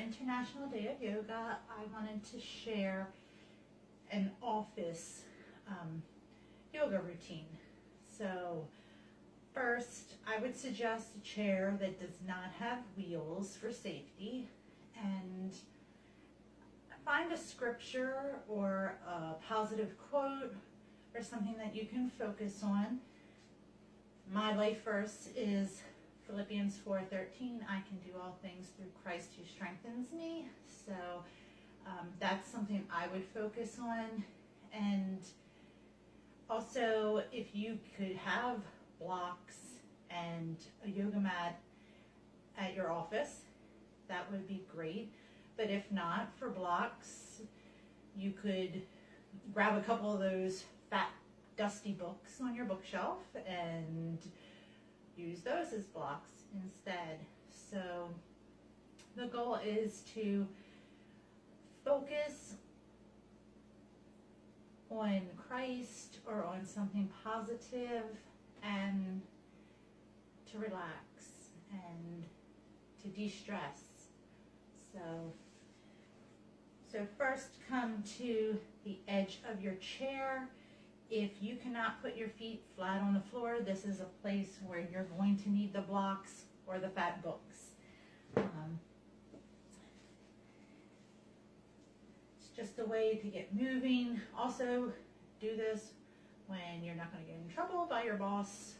International Day of Yoga, I wanted to share an office yoga routine. So first, I would suggest a chair that does not have wheels for safety, and find a scripture or a positive quote or something that you can focus on. My life verse is Philippians 4:13. I can do all things through Christ who strengthens me. So that's something I would focus on. And also, if you could have blocks and a yoga mat at your office, that would be great. But if not, for blocks, you could grab a couple of those fat, dusty books on your bookshelf and use those as blocks instead. So the goal is to focus on Christ or on something positive, and to relax and to de-stress. So first, come to the edge of your chair. If you cannot put your feet flat on the floor, this is a place where you're going to need the blocks or the fat books. It's just a way to get moving. Also, do this when you're not going to get in trouble by your boss.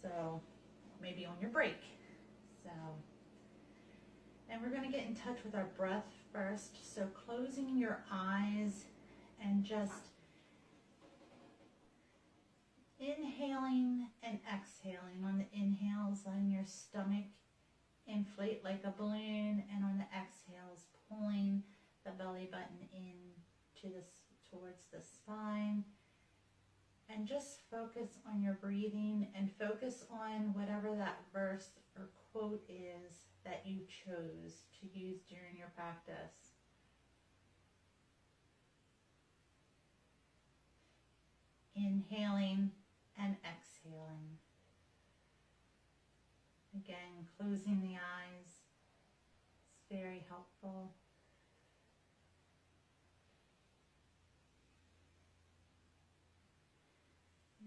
So maybe on your break. And we're going to get in touch with our breath first. So closing your eyes and just inhaling and exhaling. On the inhales, letting your stomach inflate like a balloon, and on the exhales, pulling the belly button in towards the spine. And just focus on your breathing and focus on whatever that verse or quote is that you chose to use during your practice. Inhaling and exhaling. Again, closing the eyes. It's very helpful.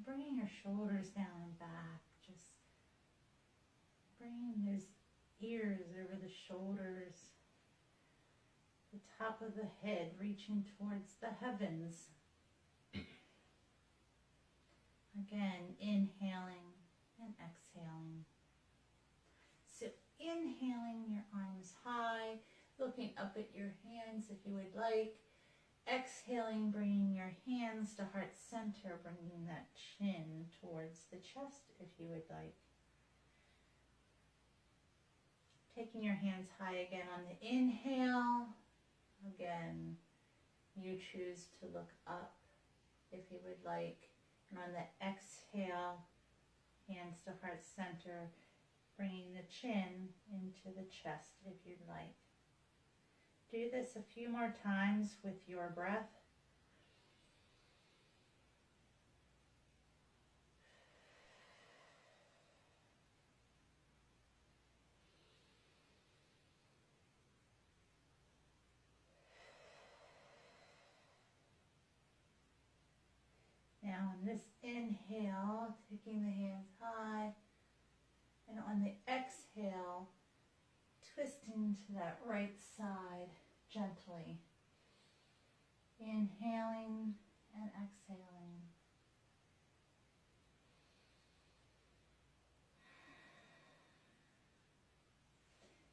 Bringing your shoulders down and back. Just bringing those ears over the shoulders. The top of the head reaching towards the heavens. Again, inhaling and exhaling. So inhaling, your arms high, looking up at your hands if you would like. Exhaling, bringing your hands to heart center, bringing that chin towards the chest if you would like. Taking your hands high again on the inhale. Again, you choose to look up if you would like. And on the exhale, hands to heart center, bringing the chin into the chest if you'd like. Do this a few more times with your breath. Now on this inhale, taking the hands high, and on the exhale, twisting to that right side gently. Inhaling and exhaling.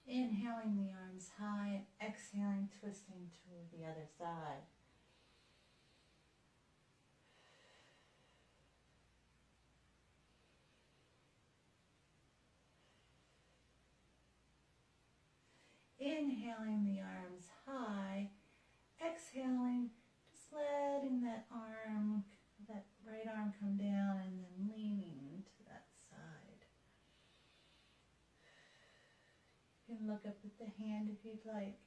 Inhaling the arms high, exhaling, twisting to the other side. Inhaling the arms high, exhaling, just letting that right arm come down and then leaning to that side. You can look up at the hand if you'd like.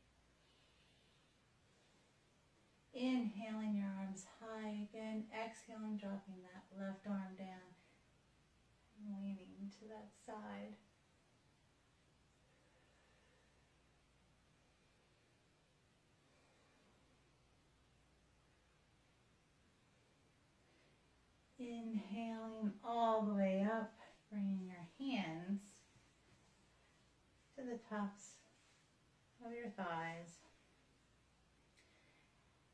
Inhaling your arms high again, exhaling, dropping that left arm down, leaning to that side. Inhaling all the way up, bringing your hands to the tops of your thighs.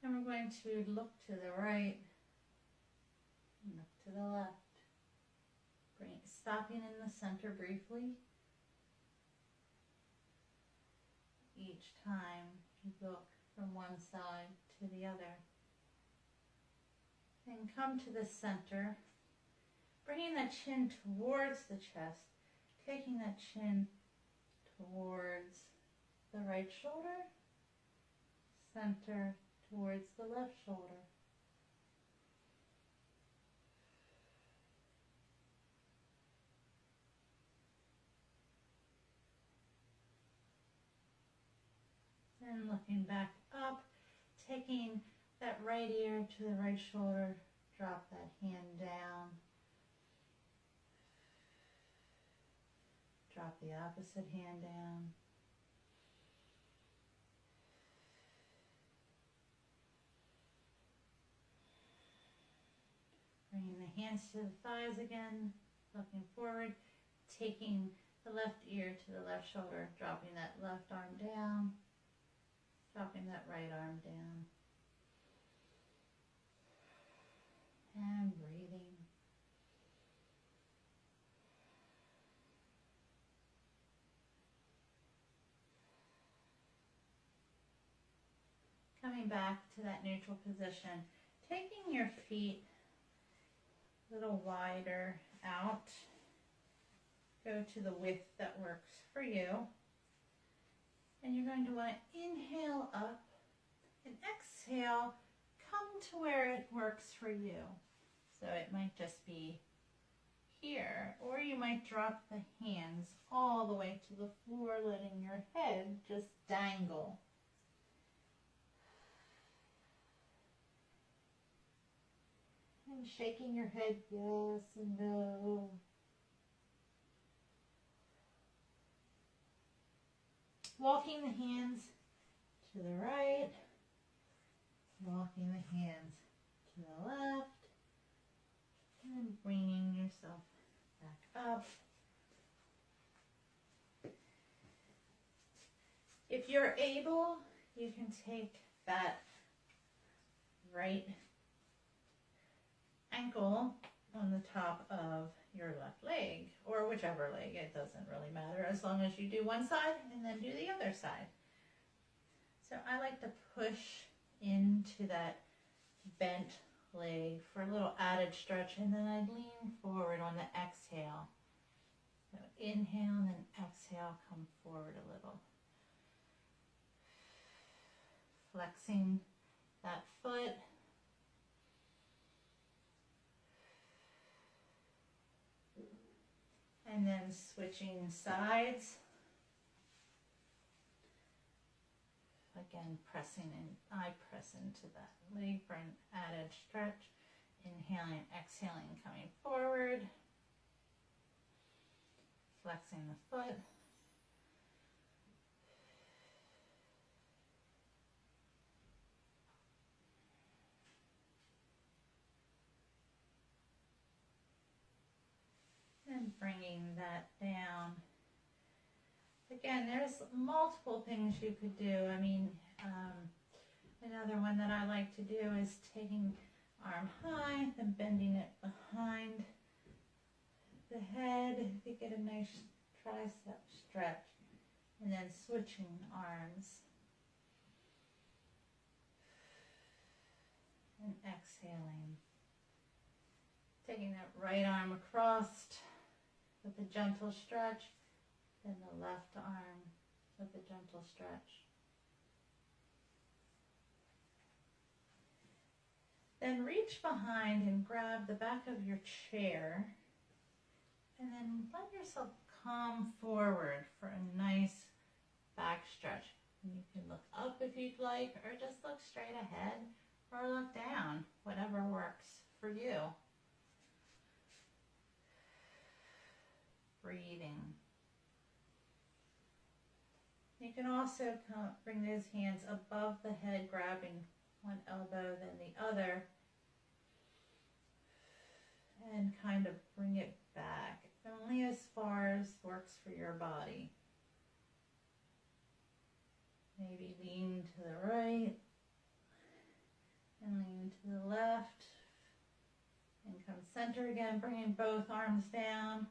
And we're going to look to the right and look to the left. Stopping in the center briefly. Each time you look from one side to the other. Then come to the center, bringing the chin towards the chest, taking that chin towards the right shoulder, center towards the left shoulder. Then looking back up, taking that right ear to the right shoulder, drop that hand down. Drop the opposite hand down. Bringing the hands to the thighs again, looking forward, taking the left ear to the left shoulder, dropping that left arm down, dropping that right arm down. And breathing. Coming back to that neutral position, taking your feet a little wider out. Go to the width that works for you. And you're going to want to inhale up and exhale, come to where it works for you. So it might just be here, or you might drop the hands all the way to the floor, letting your head just dangle. And shaking your head yes and no. Walking the hands to the right, walking the hands to the left, and bringing yourself back up. If you're able, you can take that right ankle on the top of your left leg, or whichever leg, it doesn't really matter, as long as you do one side and then do the other side. So I like to push into that bent leg for a little added stretch, and then I lean forward on the exhale. So inhale and then exhale, come forward a little. Flexing that foot. And then switching sides. Again, pressing in, I press into that leg for an added stretch. Inhaling, exhaling, coming forward. Flexing the foot. And bringing that down. Again, there's multiple things you could do. I mean, another one that I like to do is taking arm high, then bending it behind the head to get a nice tricep stretch, and then switching arms. And exhaling. Taking that right arm across with a gentle stretch, then the left arm with a gentle stretch. Then reach behind and grab the back of your chair, and then let yourself come forward for a nice back stretch. And you can look up if you'd like, or just look straight ahead, or look down, whatever works for you. Breathing. You can also bring those hands above the head, grabbing one elbow, then the other. and kind of bring it back, only as far as works for your body. Maybe lean to the right and lean to the left, and come center again, bringing both arms down,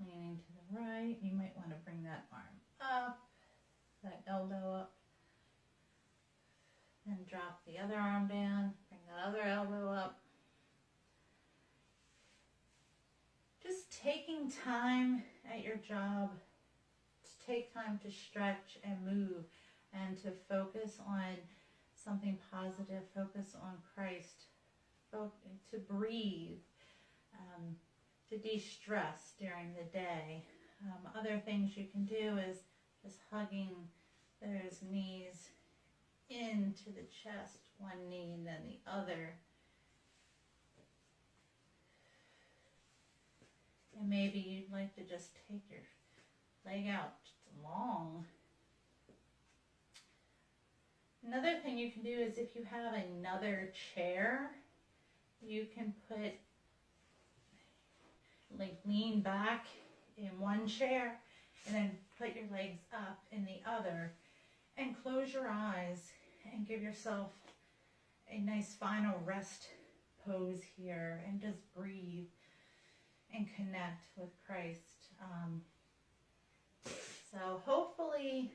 leaning to the right. You might want to bring that arm up, that elbow up, then drop the other arm down, bring that other elbow up. Just taking time at your job to take time to stretch and move and to focus on something positive, focus on Christ, to breathe, to de-stress during the day. Other things you can do is just hugging those knees into the chest, one knee and then the other. And maybe you'd like to just take your leg out long. Another thing you can do is if you have another chair, you can lean back in one chair and then put your legs up in the other and close your eyes and give yourself a nice final rest pose here and just breathe and connect with Christ. So hopefully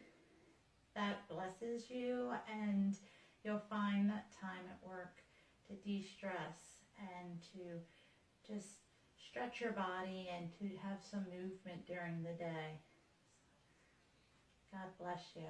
that blesses you and you'll find that time at work to de-stress and to just stretch your body and to have some movement during the day. God bless you.